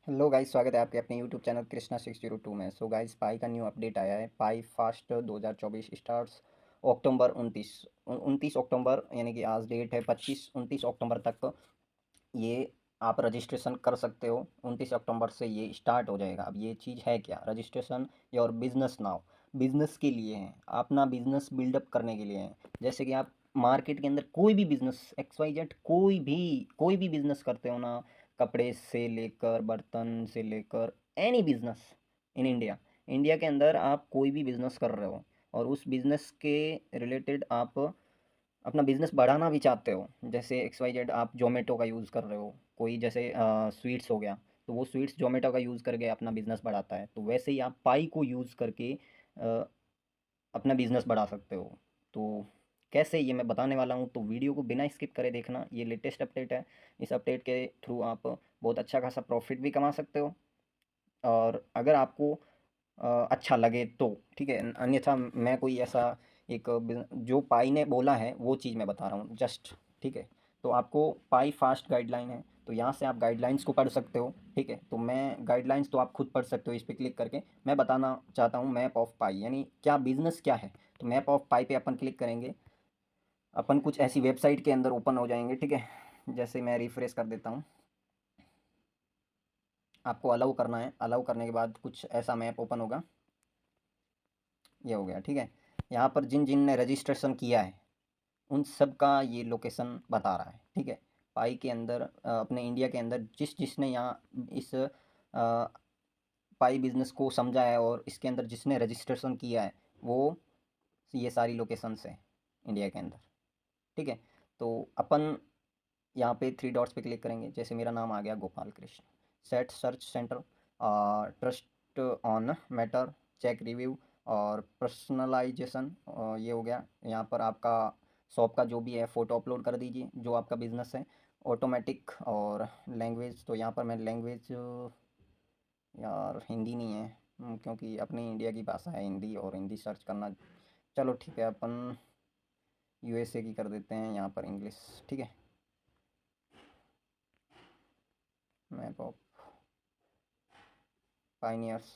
Hello guys, स्वागत है आपके अपने यूट्यूब चैनल कृष्णा 602 में। सो गाइस, पाई का न्यू अपडेट आया है। पाई फास्ट 2024 स्टार्ट्स अक्टूबर 29 अक्टूबर, यानी कि आज डेट है 29 अक्टूबर तक ये आप रजिस्ट्रेशन कर सकते हो। 29 अक्टूबर से ये स्टार्ट हो जाएगा। अब ये चीज़ है क्या? Registration your business now. Business के लिए है, अपना बिजनेस बिल्डअप करने के लिए है। जैसे कि आप मार्केट के अंदर कोई भी बिजनेस एक्स वाई जेड कोई भी बिजनेस करते हो ना, कपड़े से लेकर बर्तन से लेकर any business in India. India के अंदर आप कोई भी बिजनेस कर रहे हो और उस बिजनेस के रिलेटेड आप अपना बिजनेस बढ़ाना भी चाहते हो, जैसे एक्स वाई जेड आप जोमेटो का यूज़ कर रहे हो, कोई जैसे स्वीट्स हो गया, तो वो स्वीट्स जोमेटो का यूज़ करके अपना बिजनेस बढ़ाता है, तो वैसे ही आप पाई को यूज़ करके अ, अपना बिजनेस बढ़ा सकते हो। तो कैसे, ये मैं बताने वाला हूँ, तो वीडियो को बिना स्किप करे देखना। ये लेटेस्ट अपडेट है। इस अपडेट के थ्रू आप बहुत अच्छा खासा प्रॉफिट भी कमा सकते हो, और अगर आपको अच्छा लगे तो ठीक है, अन्यथा मैं कोई ऐसा जो पाई ने बोला है वो चीज़ मैं बता रहा हूँ जस्ट। ठीक है, तो आपको पाई फास्ट गाइडलाइन है, तो यहाँ से आप गाइडलाइंस को पढ़ सकते हो। ठीक है, तो मैं गाइडलाइंस तो आप खुद पढ़ सकते हो इस पर क्लिक करके। मैं बताना चाहता हूँ मैप ऑफ पाई यानी क्या, बिजनेस क्या है। तो मैप ऑफ पाई पे अपन क्लिक करेंगे, अपन कुछ ऐसी वेबसाइट के अंदर ओपन हो जाएंगे। ठीक है, जैसे मैं रिफ्रेश कर देता हूँ, आपको अलाउ करना है। अलाउ करने के बाद कुछ ऐसा मैप ओपन होगा। ये हो गया। ठीक है, यहाँ पर जिन जिन ने रजिस्ट्रेशन किया है उन सब का ये लोकेशन बता रहा है। ठीक है, पाई के अंदर अपने इंडिया के अंदर जिसने यहाँ इस पाई बिजनेस को समझा है और इसके अंदर जिसने रजिस्ट्रेशन किया है, वो ये सारी लोकेशंस हैं इंडिया के अंदर। ठीक है, तो अपन यहाँ पे थ्री डॉट्स पे क्लिक करेंगे। जैसे मेरा नाम आ गया Gopal Krishna, set search centre, trust on matter, check review और पर्सनलाइजेशन, ये हो गया। यहाँ पर आपका शॉप का जो भी है फ़ोटो अपलोड कर दीजिए, जो आपका बिजनेस है। ऑटोमेटिक और लैंग्वेज, तो यहाँ पर मैं लैंग्वेज, यार हिंदी नहीं है, क्योंकि अपनी इंडिया की भाषा है हिंदी, और हिंदी सर्च करना, चलो ठीक है, अपन यूएसए की कर देते हैं यहाँ पर इंग्लिश। ठीक है, मैप ऑफ पाइनियर्स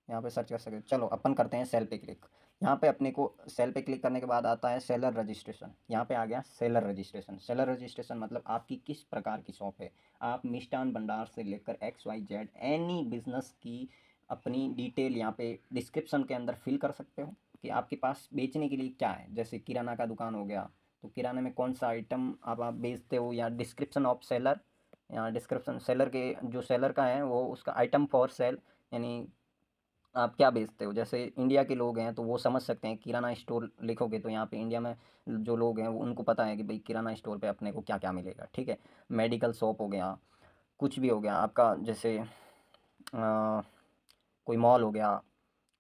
यहाँ पे सर्च कर सकते हो। चलो अपन करते हैं सेल पे क्लिक। यहाँ पे अपने को सेल पे क्लिक करने के बाद आता है सेलर रजिस्ट्रेशन। यहाँ पे आ गया सेलर रजिस्ट्रेशन। सेलर रजिस्ट्रेशन मतलब आपकी किस प्रकार की शॉप है। आप मिष्ठान भंडार से लेकर X Y Z any business की अपनी डिटेल यहाँ पे डिस्क्रिप्शन के अंदर फिल कर सकते हो कि आपके पास बेचने के लिए क्या है। जैसे किराना का दुकान हो गया, तो किराने में कौन सा आइटम आप बेचते हो, या डिस्क्रिप्शन ऑफ सेलर, या डिस्क्रिप्शन सेलर के, जो सेलर का है वो उसका आइटम फॉर सेल, यानी आप क्या बेचते हो। जैसे इंडिया के लोग हैं तो वो समझ सकते हैं, किराना स्टोर लिखोगे तो यहाँ पे इंडिया में जो लोग हैं वो उनको पता है कि भाई किराना स्टोर पे अपने को क्या क्या मिलेगा। ठीक है, मेडिकल शॉप हो गया, कुछ भी हो गया आपका, जैसे कोई मॉल हो गया,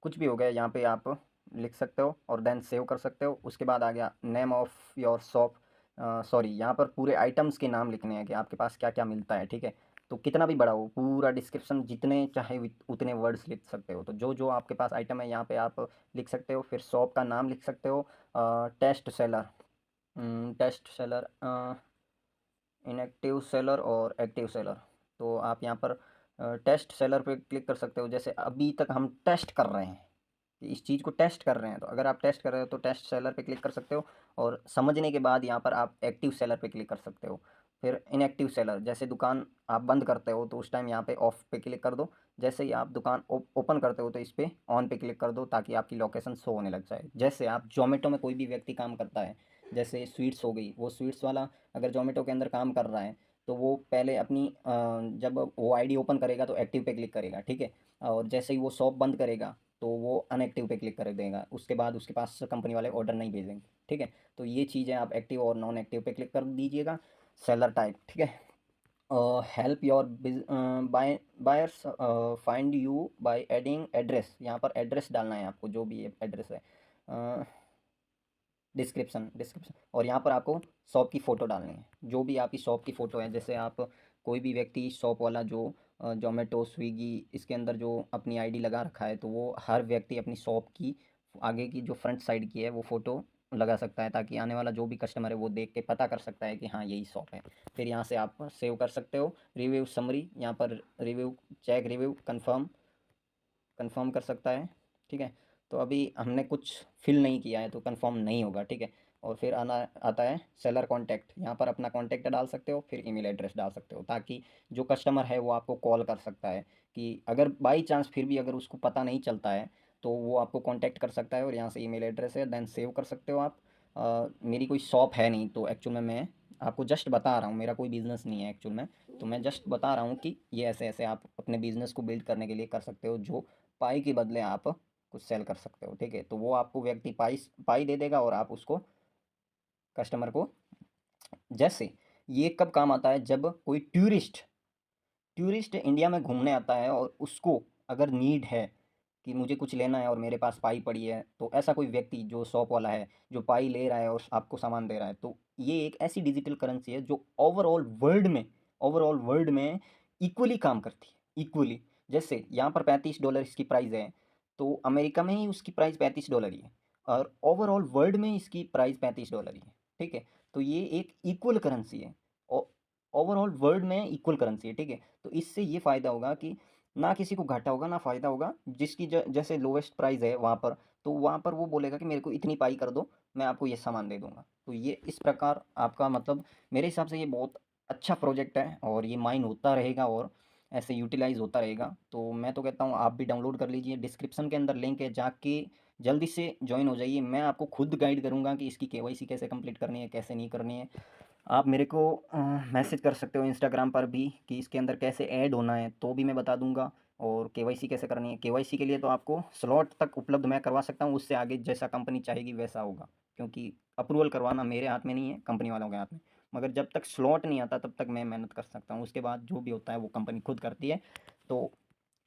कुछ भी हो गया, यहाँ पे आप लिख सकते हो और देन सेव कर सकते हो। उसके बाद आ गया name of your shop, sorry, यहाँ पर पूरे आइटम्स के नाम लिखने हैं कि आपके पास क्या क्या मिलता है। ठीक है, तो कितना भी बड़ा हो, पूरा डिस्क्रिप्शन जितने चाहे उतने वर्ड्स लिख सकते हो। तो जो जो आपके पास आइटम है यहाँ पे आप लिख सकते हो। फिर शॉप का नाम लिख सकते हो, test seller, test seller, inactive seller और एक्टिव सेलर। तो आप यहाँ पर टेस्ट सेलर पे क्लिक कर सकते हो। जैसे अभी तक हम टेस्ट कर रहे हैं, कि इस चीज़ को टेस्ट कर रहे हैं, तो अगर आप टेस्ट कर रहे हो तो टेस्ट सेलर पे क्लिक कर सकते हो, और समझने के बाद यहाँ पर आप एक्टिव सेलर पे क्लिक कर सकते हो। फिर इनएक्टिव सेलर, जैसे दुकान आप बंद करते हो तो उस टाइम यहाँ पे ऑफ पे क्लिक कर दो। जैसे ही आप दुकान ओपन करते हो तो इस पर ऑन पे क्लिक कर दो, ताकि आपकी लोकेशन शो होने लग जाए। जैसे आप जोमेटो में कोई भी व्यक्ति काम करता है, जैसे स्वीट्स हो गई, वो स्वीट्स वाला अगर जोमेटो के अंदर काम कर रहा है, तो वो पहले अपनी जब वो आईडी ओपन करेगा तो एक्टिव पे क्लिक करेगा। ठीक है, और जैसे ही वो शॉप बंद करेगा तो वो अनएक्टिव पे क्लिक कर देगा। उसके बाद उसके पास कंपनी वाले ऑर्डर नहीं भेजेंगे। ठीक है, तो ये चीज़ें आप एक्टिव और नॉन एक्टिव पे क्लिक कर दीजिएगा। सेलर टाइप, ठीक है, help your buyers find you by adding address. यहाँ पर एड्रेस डालना है आपको, जो भी एड्रेस है, डिस्क्रिप्शन डिस्क्रिप्शन, और यहाँ पर आपको शॉप की फ़ोटो डालनी है, जो भी आपकी शॉप की फ़ोटो है। जैसे आप कोई भी व्यक्ति शॉप वाला जो जोमेटो स्विगी इसके अंदर जो अपनी आईडी लगा रखा है, तो वो हर व्यक्ति अपनी शॉप की आगे की जो फ्रंट साइड की है वो फ़ोटो लगा सकता है, ताकि आने वाला जो भी कस्टमर है वो देख के पता कर सकता है कि हाँ यही शॉप है। फिर यहाँ से आप सेव कर सकते हो रिव्यू समरी, यहाँ पर रिव्यू चेक रिव्यू कंफर्म कर सकता है, ठीक है। तो अभी हमने कुछ फिल नहीं किया है तो कंफर्म नहीं होगा, ठीक है। और फिर आना आता है सेलर कॉन्टैक्ट, यहाँ पर अपना कॉन्टैक्ट डाल सकते हो, फिर ईमेल एड्रेस डाल सकते हो, ताकि जो कस्टमर है वो आपको कॉल कर सकता है कि अगर बाई चांस फिर भी अगर उसको पता नहीं चलता है तो वो आपको कॉन्टैक्ट कर सकता है। और यहाँ से ईमेल एड्रेस है, देन सेव कर सकते हो आप। मेरी कोई शॉप है नहीं तो एक्चुअल में मैं आपको जस्ट बता रहा हूँ, मेरा कोई बिज़नेस नहीं है एक्चुअल में, तो मैं जस्ट बता रहा हूँ कि ये ऐसे ऐसे आप अपने बिज़नेस को बिल्ड करने के लिए कर सकते हो, जो पाई के बदले आप कुछ सेल कर सकते हो, ठीक है। तो वो आपको व्यक्ति पाई पाई दे देगा और आप उसको कस्टमर को, जैसे ये कब काम आता है, जब कोई टूरिस्ट इंडिया में घूमने आता है और उसको अगर नीड है कि मुझे कुछ लेना है और मेरे पास पाई पड़ी है, तो ऐसा कोई व्यक्ति जो शॉप वाला है जो पाई ले रहा है और आपको सामान दे रहा है, तो ये एक ऐसी डिजिटल करेंसी है जो ओवरऑल वर्ल्ड में इक्वली काम करती है, इक्वली। जैसे यहाँ पर $35 इसकी प्राइस है, तो अमेरिका में ही उसकी प्राइस $35 ही है, और ओवरऑल वर्ल्ड में इसकी प्राइस $35 ही है, ठीक है। तो ये एक इक्वल करेंसी है, ओवरऑल वर्ल्ड में इक्वल करेंसी है, ठीक है। तो इससे ये फ़ायदा होगा कि ना किसी को घाटा होगा ना फ़ायदा होगा, जिसकी जैसे लोवेस्ट प्राइस है वहाँ पर, तो वहाँ पर वो बोलेगा कि मेरे को इतनी पाई कर दो, मैं आपको ये सामान दे दूंगा। तो ये इस प्रकार आपका मतलब, मेरे हिसाब से ये बहुत अच्छा प्रोजेक्ट है और ये माइन होता रहेगा और ऐसे यूटिलाइज होता रहेगा। तो मैं तो कहता हूँ आप भी डाउनलोड कर लीजिए, डिस्क्रिप्शन के अंदर लिंक है, जाके जल्दी से ज्वाइन हो जाइए। मैं आपको खुद गाइड करूँगा कि इसकी केवाईसी कैसे कंप्लीट करनी है, कैसे नहीं करनी है। आप मेरे को मैसेज कर सकते हो इंस्टाग्राम पर भी कि इसके अंदर कैसे ऐड होना है, तो भी मैं बता दूंगा। और केवाईसी कैसे करनी है, केवाईसी के लिए तो आपको स्लॉट तक उपलब्ध मैं करवा सकता हूँ, उससे आगे जैसा कंपनी चाहेगी वैसा होगा, क्योंकि अप्रूवल करवाना मेरे हाथ में नहीं है, कंपनी वालों के हाथ में। मगर जब तक स्लॉट नहीं आता तब तक मैं मेहनत कर सकता हूँ, उसके बाद जो भी होता है वो कंपनी खुद करती है। तो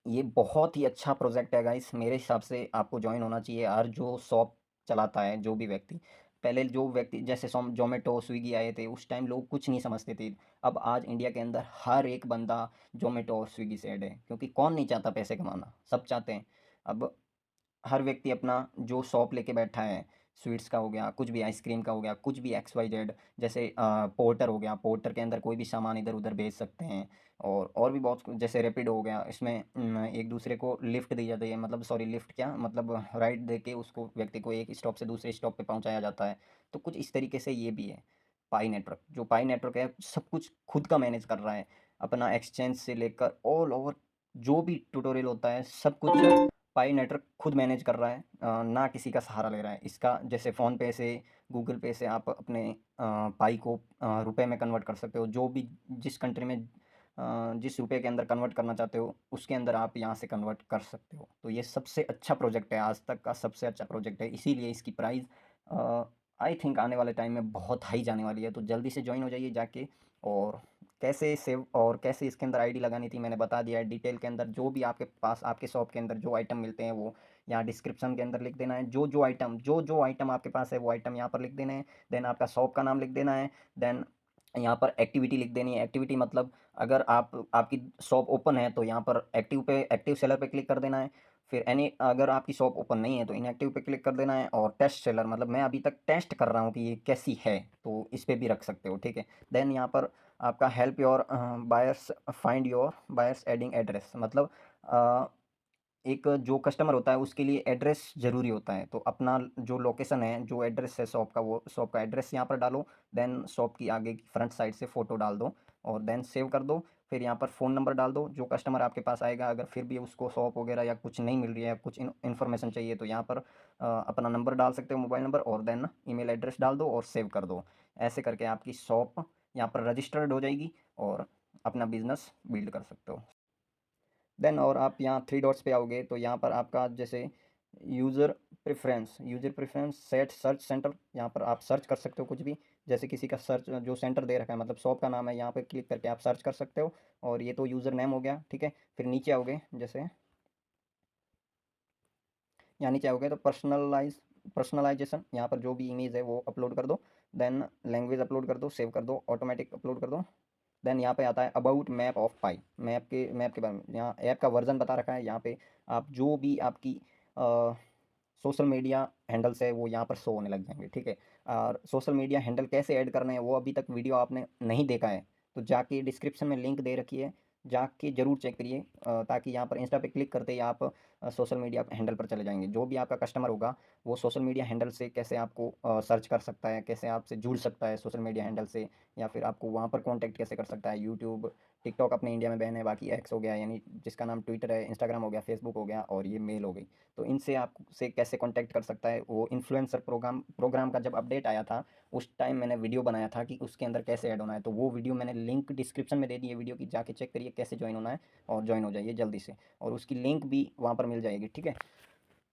ये बहुत ही अच्छा प्रोजेक्ट है गाइस, मेरे हिसाब से आपको ज्वाइन होना चाहिए। हर जो शॉप चलाता है जो भी व्यक्ति, पहले जो व्यक्ति जैसे जोमेटो स्विगी आए थे उस टाइम लोग कुछ नहीं समझते थे। अब आज इंडिया के अंदर हर एक बंदा जोमेटो और स्विगी से ऐड है, क्योंकि कौन नहीं चाहता पैसे कमाना, सब चाहते हैं। अब हर व्यक्ति अपना जो शॉप लेके बैठा है, स्वीट्स का हो गया, कुछ भी आइसक्रीम का हो गया, कुछ भी XYZ, जैसे पोर्टर हो गया, पोर्टर के अंदर कोई भी सामान इधर उधर भेज सकते हैं। और भी बहुत जैसे रैपिडो हो गया, इसमें एक दूसरे को लिफ्ट दी जाती है, मतलब सॉरी लिफ्ट क्या मतलब राइड दे के उसको व्यक्ति को एक स्टॉप से दूसरे स्टॉप पे पहुंचाया जाता है। तो कुछ इस तरीके से ये भी है। पाई नेटवर्क, जो पाई नेटवर्क है सब कुछ खुद का मैनेज कर रहा है, अपना एक्सचेंज से लेकर ऑल ओवर जो भी ट्यूटोरियल होता है सब कुछ पाई नेटवर्क खुद मैनेज कर रहा है, ना किसी का सहारा ले रहा है। इसका जैसे फ़ोन पे से, गूगल पे से आप अपने पाई को रुपए में कन्वर्ट कर सकते हो, जो भी जिस कंट्री में जिस रुपए के अंदर कन्वर्ट करना चाहते हो उसके अंदर आप यहाँ से कन्वर्ट कर सकते हो। तो ये सबसे अच्छा प्रोजेक्ट है, आज तक का सबसे अच्छा प्रोजेक्ट है, इसीलिए इसकी प्राइस आई थिंक आने वाले टाइम में बहुत हाई जाने वाली है। तो जल्दी से ज्वाइन हो जाइए जाके। और कैसे सेव और कैसे इसके अंदर आईडी लगानी थी मैंने बता दिया है डिटेल के अंदर। जो भी आपके पास आपके शॉप के अंदर जो आइटम मिलते हैं वो यहाँ डिस्क्रिप्शन के अंदर लिख देना है, जो जो आइटम आपके पास है वो आइटम यहाँ पर लिख देने हैं। देन आपका शॉप का नाम लिख देना है। देन यहाँ पर एक्टिविटी लिख देनी है। एक्टिविटी मतलब अगर आपकी शॉप ओपन है तो यहाँ पर एक्टिव सेलर पे क्लिक कर देना है। फिर एनी अगर आपकी शॉप ओपन नहीं है तो इनएक्टिव पे क्लिक कर देना है। और टेस्ट सेलर मतलब मैं अभी तक टेस्ट कर रहा हूँ कि ये कैसी है, तो इस पे भी रख सकते हो, ठीक है। देन यहाँ पर आपका help your buyers find your buyers adding address, मतलब अ, एक जो कस्टमर होता है उसके लिए एड्रेस ज़रूरी होता है, तो अपना जो लोकेशन है, जो एड्रेस है शॉप का, वो शॉप का एड्रेस यहाँ पर डालो। देन शॉप की आगे की फ्रंट साइड से फ़ोटो डाल दो और देन सेव कर दो। फिर यहाँ पर फ़ोन नंबर डाल दो। जो कस्टमर आपके पास आएगा अगर फिर भी उसको शॉप वगैरह या कुछ नहीं मिल रही है, कुछ इन्फॉर्मेशन चाहिए, तो यहाँ पर अपना नंबर डाल सकते हो, मोबाइल नंबर, और देन ईमेल एड्रेस डाल दो और सेव कर दो। ऐसे करके आपकी शॉप यहाँ पर रजिस्टर्ड हो जाएगी और अपना बिजनेस बिल्ड कर सकते हो। देन और आप यहाँ थ्री डॉट्स पे आओगे तो यहाँ पर आपका जैसे user preference set search centre, यहाँ पर आप सर्च कर सकते हो कुछ भी। जैसे किसी का सर्च जो सेंटर दे रखा है, मतलब शॉप का नाम है, यहाँ पे क्लिक करके आप सर्च कर सकते हो। और ये तो यूज़र नेम हो गया, ठीक है। फिर नीचे आओगे, जैसे यहाँ नीचे आओगे तो पर्सनलाइजेशन, यहाँ पर जो भी इमेज है वो अपलोड कर दो। देन लैंग्वेज अपलोड कर दो, सेव कर दो, ऑटोमेटिक अपलोड कर दो। देन यहाँ पे आता है about map of pi, map के बारे में यहाँ ऐप का वर्जन बता रखा है। यहाँ पे आप जो भी आपकी सोशल मीडिया हैंडल से वो यहाँ पर शो होने लग जाएंगे, ठीक है। और सोशल मीडिया हैंडल कैसे ऐड करने हैं वो अभी तक वीडियो आपने नहीं देखा है तो जाके डिस्क्रिप्शन में लिंक दे रखी है, जाके ज़रूर चेक करिए, ताकि यहाँ पर इंस्टा पे क्लिक करते ही आप सोशल मीडिया हैंडल पर चले जाएंगे। जो भी आपका कस्टमर होगा वो सोशल मीडिया हैंडल से कैसे आपको सर्च कर सकता है, कैसे आपसे जुड़ सकता है सोशल मीडिया हैंडल से, या फिर आपको वहाँ पर कांटेक्ट कैसे कर सकता है। यूट्यूब, टिकटॉक अपने इंडिया में बैन है, बाकी एक्स हो गया यानी जिसका नाम ट्विटर है, इंस्टाग्राम हो गया, फेसबुक हो गया, और ये मेल हो गई। तो इनसे आपसे कैसे कांटेक्ट कर सकता है, वो इन्फ्लुएंसर प्रोग्राम का जब अपडेट आया था उस टाइम मैंने वीडियो बनाया था कि उसके अंदर कैसे ऐड होना है। तो वो वीडियो मैंने लिंक डिस्क्रिप्शन में दे दी है वीडियो की, जाके चेक करिए कैसे ज्वाइन होना है और ज्वाइन हो जाइए जल्दी से, और उसकी लिंक भी वहाँ पर मिल जाएगी, ठीक है।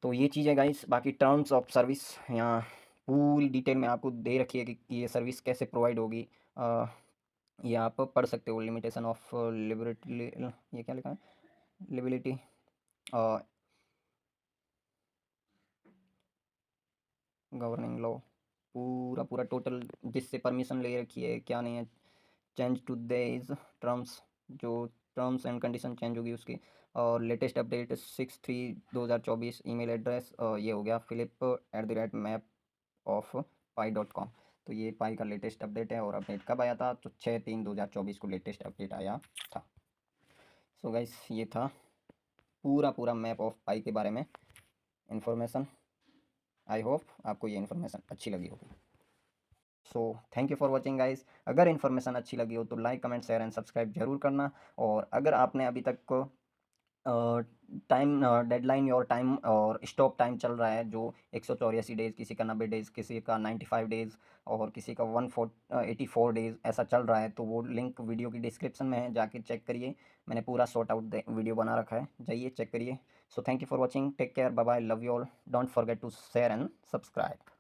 तो ये चीज़ है गाइस। बाकी टर्म्स ऑफ सर्विस यहाँ पूरी डिटेल में आपको दे रखी है कि ये सर्विस कैसे प्रोवाइड होगी। ये आप पढ़ सकते हो। लिमिटेशन ऑफ लिबर्टी, ये क्या लिखा है, लिबिलिटी, गवर्निंग लॉ, पूरा पूरा टोटल जिससे परमिशन ले रखी है क्या नहीं है, चेंज टू देज टर्म्स, जो टर्म्स एंड कंडीशन चेंज होगी उसकी। और लेटेस्ट अपडेट 6/3/2024, ईमेल एड्रेस ये हो गया philip@map-of-pi.com। तो ये पाई का लेटेस्ट अपडेट है, और अपडेट कब आया था तो 6/3/2024 को लेटेस्ट अपडेट आया था। सो गाइस ये था पूरा पूरा मैप ऑफ पाई के बारे में इंफॉर्मेशन। आई होप आपको ये इन्फॉर्मेशन अच्छी लगी होगी। सो thank you for watching guys. अगर इन्फॉर्मेशन अच्छी लगी हो तो like, comment, share and subscribe जरूर करना। और अगर आपने अभी तक टाइम डेडलाइन और टाइम और स्टॉप टाइम चल रहा है जो 184 डेज़, किसी का 90 डेज़, किसी का 95 डेज़, और किसी का 184 डेज़ ऐसा चल रहा है, तो वो लिंक वीडियो की डिस्क्रिप्शन में है, जाके चेक करिए। मैंने पूरा सॉर्ट आउट वीडियो बना रखा है, जाइए चेक करिए। So thank you for watching, take care, bye bye, love you all, don't forget to share and subscribe.